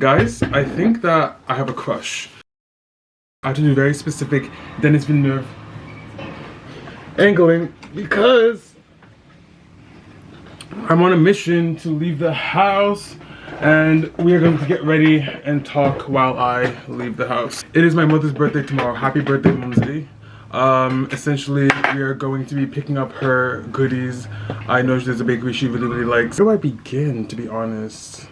Guys, I think that I have a crush. I have to do very specific Dennis Villeneuve angling because I'm on a mission to leave the house and we are going to get ready and talk while I leave the house. It is my mother's birthday tomorrow. Happy birthday, Mumsy. Essentially, we are going to be picking up her goodies. I know there's a bakery she really likes. Where do I begin, to be honest?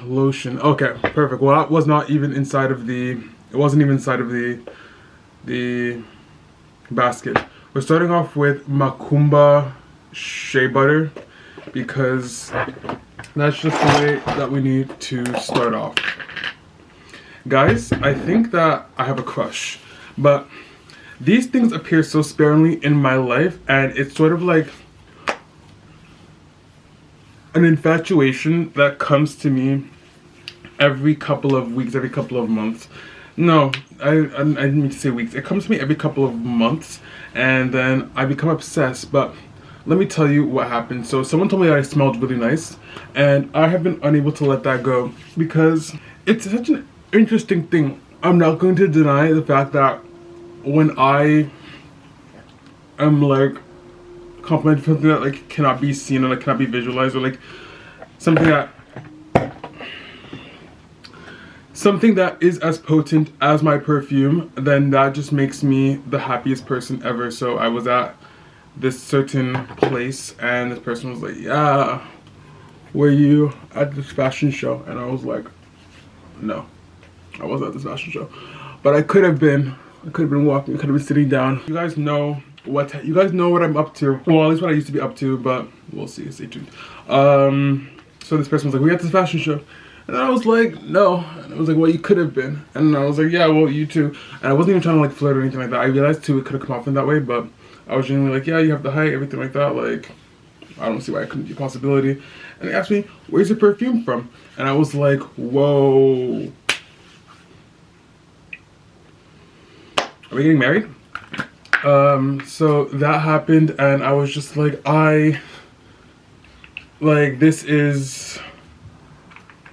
Lotion. Okay, perfect. Well, that was not even inside of the, it wasn't even inside of the basket. We're starting off with Macumba shea butter because that's just the way that we need to start off. Guys, I think that I have a crush, but these things appear so sparingly in my life, and it's sort of like an infatuation that comes to me every couple of weeks, every couple of months. No, I didn't mean to say weeks. It comes to me every couple of months, and then I become obsessed. But let me tell you what happened. So someone told me that I smelled really nice, and I have been unable to let that go because it's such an interesting thing. I'm not going to deny the fact that when I am like complimented something that like cannot be seen or like cannot be visualized, or like something that is as potent as my perfume, then that just makes me the happiest person ever. So I was at this certain place and this person was like, yeah, were you at this fashion show? And I was like, no, I wasn't at this fashion show, but I could have been. I could have been walking, I could have been sitting down. You guys know what I'm up to. Well, at least what I used to be up to, but we'll see. Stay tuned. So this person was like, we at this fashion show. And I was like, no. And I was like, well, you could have been. And I was like, yeah, well, you too. And I wasn't even trying to like flirt or anything like that. I realized too it could have come off in that way, but I was genuinely like, yeah, you have the height, everything like that. Like, I don't see why it couldn't be a possibility. And they asked me, where's your perfume from? And I was like, whoa. Are we getting married? So that happened, and I was just like, this is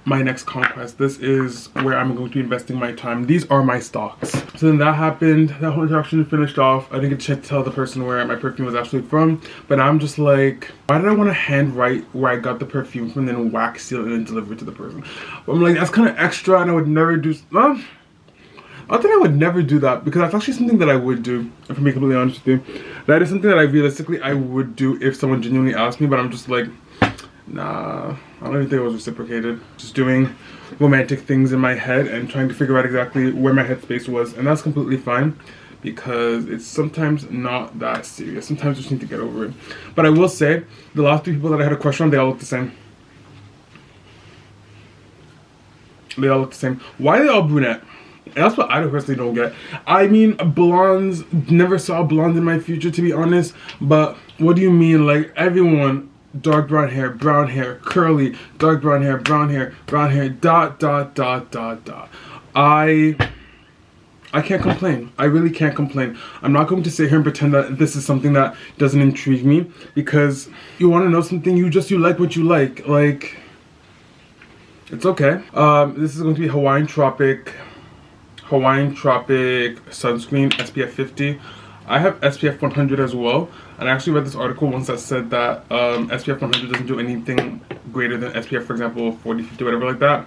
my next conquest. This is where I'm going to be investing my time. These are my stocks. So then that happened. That whole interaction finished off. I didn't get a chance to tell the person where my perfume was actually from, but I'm just like, why did I want to handwrite where I got the perfume from, then wax seal it and deliver it to the person? But I'm like, that's kind of extra, and I would never do. I think I would never do that because that's actually something that I would do, if I'm being completely honest with you. That is something that I realistically I would do if someone genuinely asked me, but I'm just like, nah, I don't even think it was reciprocated. Just doing romantic things in my head and trying to figure out exactly where my headspace was, and that's completely fine because it's sometimes not that serious. Sometimes you just need to get over it. But I will say, the last 3 people that I had a crush on, they all look the same. They all look the same. Why are they all brunette? And that's what I personally don't get. I mean, blondes, never saw blondes in my future, to be honest. But what do you mean? Like, everyone, dark brown hair, curly, dark brown hair, brown hair, dot, dot, dot, dot, dot. I can't complain. I really can't complain. I'm not going to sit here and pretend that this is something that doesn't intrigue me, because you want to know something, you like what you like. Like, it's okay. This is going to be Hawaiian Tropic sunscreen, SPF 50. I have SPF 100 as well, and I actually read this article once that said that SPF 100 doesn't do anything greater than SPF, for example, 40, 50, whatever like that.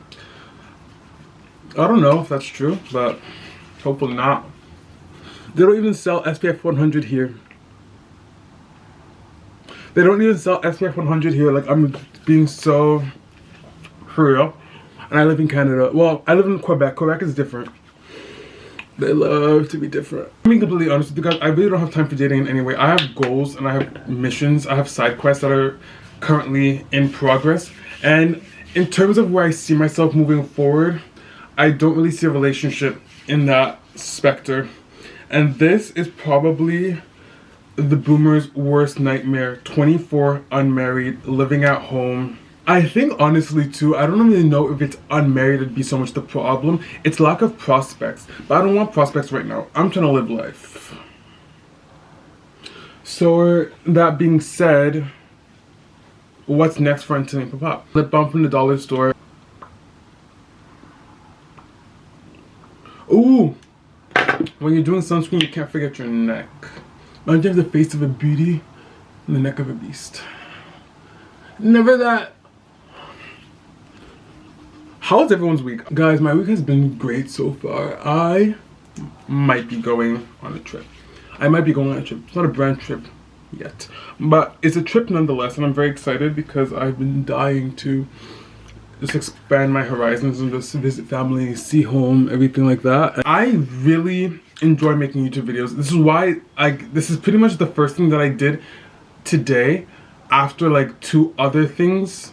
I don't know if that's true, but hopefully not. They don't even sell SPF 100 here. They don't even sell SPF 100 here. Like, I'm being so for real. And I live in Canada. Well, I live in Quebec. Quebec is different. They love to be different. I'm being completely honest with you guys, I really don't have time for dating in any way. I have goals and I have missions. I have side quests that are currently in progress. And in terms of where I see myself moving forward, I don't really see a relationship in that specter. And this is probably the boomer's worst nightmare. 24, unmarried, living at home. I think honestly too, I don't really know if it's unmarried would be so much the problem. It's lack of prospects. But I don't want prospects right now. I'm trying to live life. So that being said, what's next for Anthony Papa. Lip balm from the dollar store. Ooh! When you're doing sunscreen, you can't forget your neck. Don't you have the face of a beauty and the neck of a beast? Never that. How's everyone's week? Guys, my week has been great so far. I might be going on a trip. It's not a brand trip yet, but it's a trip nonetheless, and I'm very excited because I've been dying to just expand my horizons and just visit family, see home, everything like that. I really enjoy making YouTube videos. This is why this is pretty much the first thing that I did today after like 2 other things.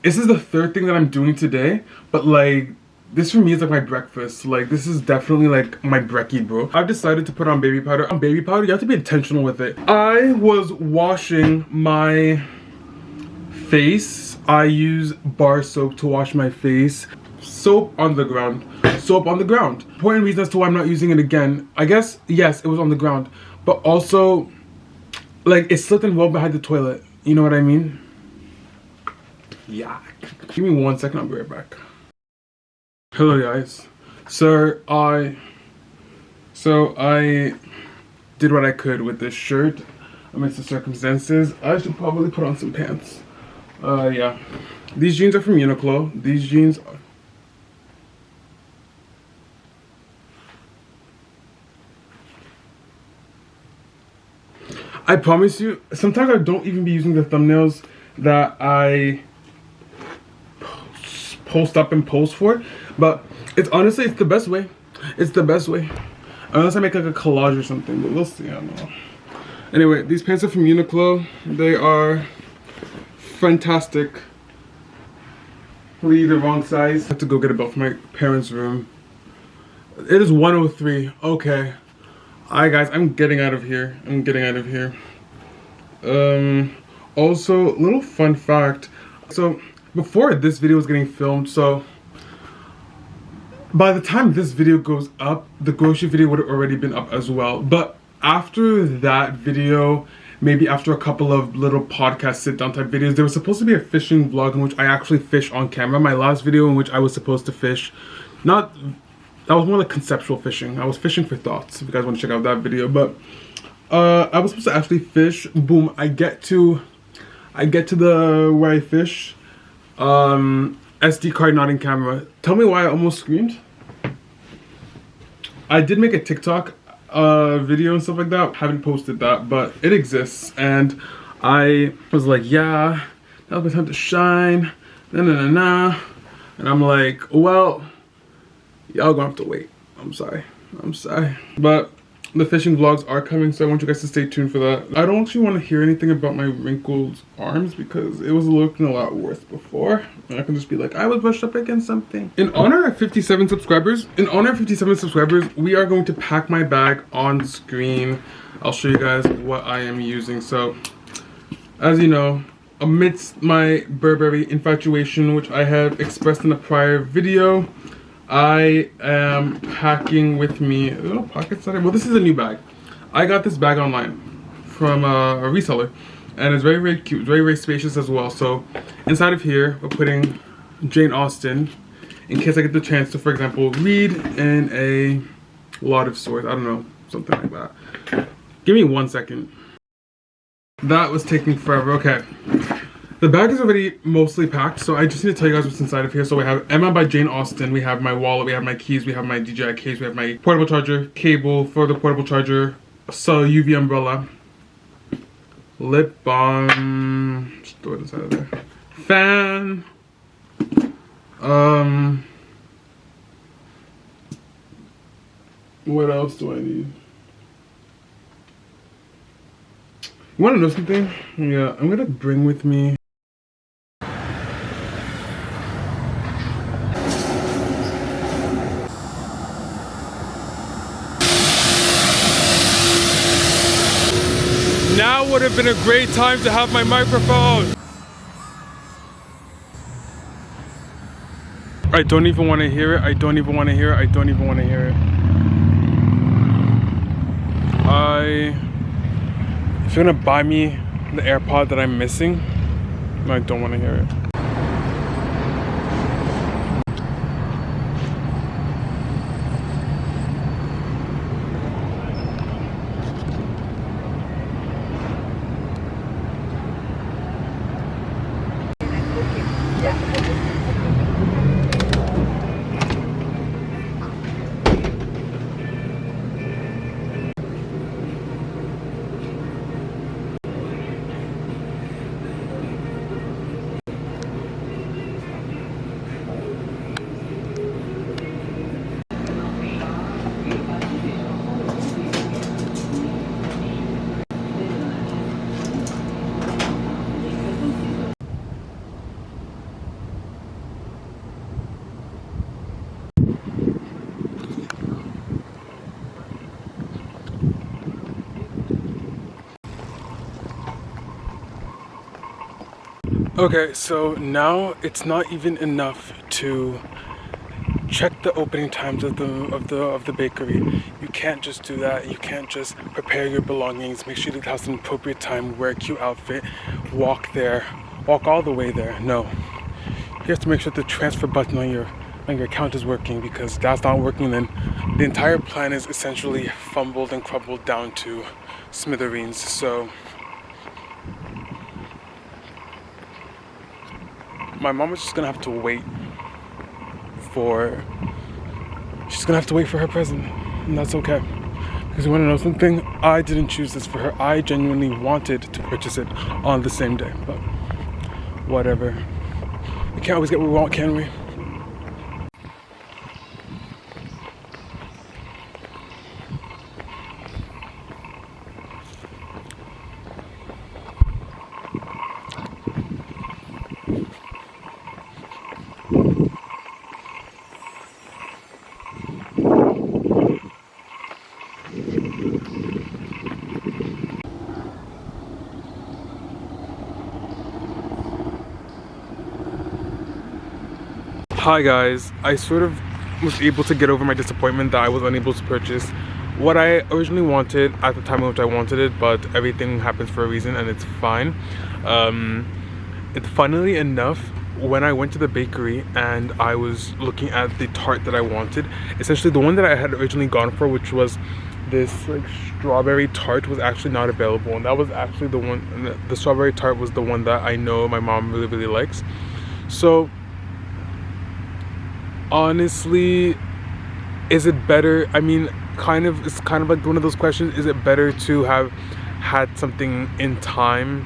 This is the 3rd thing that I'm doing today, but like this for me is like my breakfast. Like this is definitely like my brekkie, bro. I've decided to put on baby powder. On baby powder, you have to be intentional with it. I was washing my face. I use bar soap to wash my face. Soap on the ground. Soap on the ground. Important reason as to why I'm not using it again. I guess, yes, it was on the ground, but also like it slipped and well behind the toilet. You know what I mean? Yeah. Give me 1 second, I'll be right back. Hello guys. So I did what I could with this shirt amidst the circumstances. I should probably put on some pants. Yeah. These jeans are from Uniqlo. These jeans are... I promise you, sometimes I don't even be using the thumbnails that I post up and post for, but it's honestly, it's the best way. It's the best way. Unless I make like a collage or something, but we'll see, I don't know. Anyway, these pants are from Uniqlo. They are fantastic. Probably the wrong size. I have to go get a belt from my parents' room. It is 1:03. Okay. Alright guys, I'm getting out of here. Also, little fun fact. So, before this video was getting filmed, so by the time this video goes up, the grocery video would have already been up as well. But after that video, maybe after a couple of little podcast sit-down type videos, there was supposed to be a fishing vlog in which I actually fished on camera. My last video in which I was supposed to fish, that was more like conceptual fishing. I was fishing for thoughts, if you guys want to check out that video. But I was supposed to actually fish. Boom, I get to the where I fish. SD card not in camera. Tell me why I almost screamed. I did make a TikTok video and stuff like that. Haven't posted that, but it exists, and I was like, yeah, that was my time to shine. And I'm like, well, y'all gonna have to wait. I'm sorry. But the fishing vlogs are coming, so I want you guys to stay tuned for that. I don't actually want to hear anything about my wrinkled arms because it was looking a lot worse before. And I can just be like, I was brushed up against something. In honor of 57 subscribers, we are going to pack my bag on screen. I'll show you guys what I am using. So, as you know, amidst my Burberry infatuation, which I have expressed in a prior video, I am packing with me a little pocket size. Well, this is a new bag. I got this bag online from a reseller, and it's very, very cute, very, very spacious as well. So inside of here, we're putting Jane Austen in case I get the chance to, for example, read in a lot of swords. I don't know, something like that. Give me 1 second. That was taking forever. Okay. The bag is already mostly packed, so I just need to tell you guys what's inside of here. So we have Emma by Jane Austen, we have my wallet, we have my keys, we have my DJI case, we have my portable charger, cable for the portable charger, UV umbrella, lip balm, just throw it inside of there, fan, what else do I need? You wanna know something? Yeah, I'm gonna bring with me now would have been a great time to have my microphone. I don't even want to hear it. If you're gonna buy me the AirPod that I'm missing, I don't want to hear it. Okay, so now it's not even enough to check the opening times of the bakery. You can't just do that. You can't just prepare your belongings, make sure you leave the house at an appropriate time, wear a cute outfit, walk all the way there. No, you have to make sure the transfer button on your account is working, because if that's not working, then the entire plan is essentially fumbled and crumbled down to smithereens. So my mom is just gonna have to wait for her present, and that's okay. Because you wanna know something? I didn't choose this for her. I genuinely wanted to purchase it on the same day, but whatever. We can't always get what we want, can we? Hi guys, I sort of was able to get over my disappointment that I was unable to purchase what I originally wanted at the time in which I wanted it, but everything happens for a reason and it's fine. It's funnily enough, when I went to the bakery and I was looking at the tart that I wanted, essentially the one that I had originally gone for, which was this like strawberry tart, was actually not available, and that was actually the one. The strawberry tart was the one that I know my mom really likes. So honestly, is it better? I mean, it's kind of like one of those questions. Is it better to have had something in time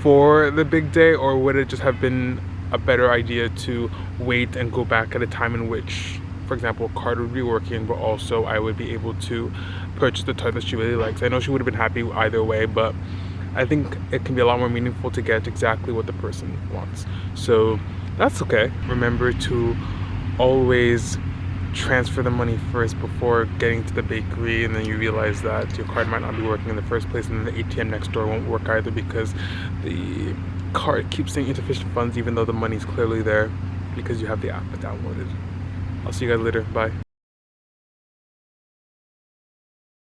for the big day, or would it just have been a better idea to wait and go back at a time in which, for example, a card would be working, but also I would be able to purchase the tart that she really likes? I know she would have been happy either way, but I think it can be a lot more meaningful to get exactly what the person wants. So that's okay. Remember to always transfer the money first before getting to the bakery, and then you realize that your card might not be working in the first place, and then the ATM next door won't work either because the card keeps saying insufficient funds even though the money's clearly there because you have the app downloaded. I'll see you guys later. Bye.